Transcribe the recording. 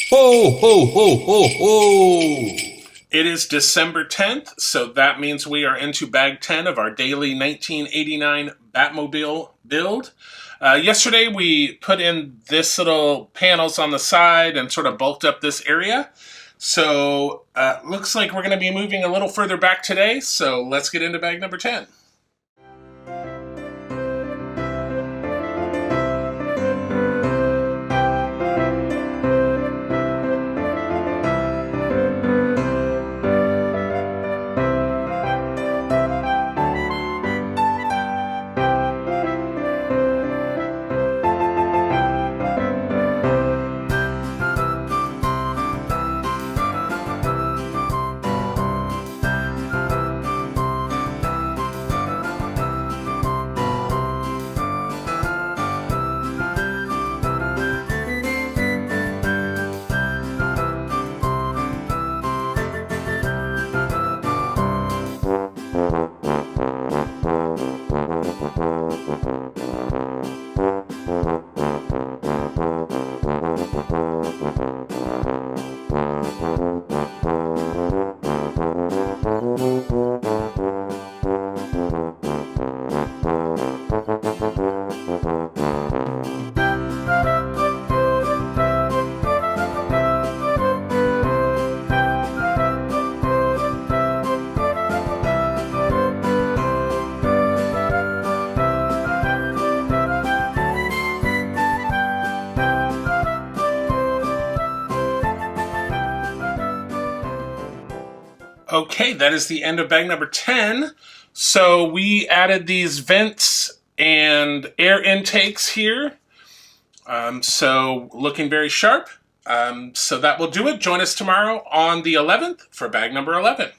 Ho, ho, ho, ho, ho! It is December 10th, so that means we are into bag 10 of our daily 1989 Batmobile build. Yesterday we put in this little panels on the side and sort of bulked up this area. So looks like we're going to be moving a little further back today, so let's get into bag number 10. Okay, that is the end of bag number 10. So we added these vents and air intakes here. So looking very sharp. So that will do it. Join us tomorrow on the 11th for bag number 11.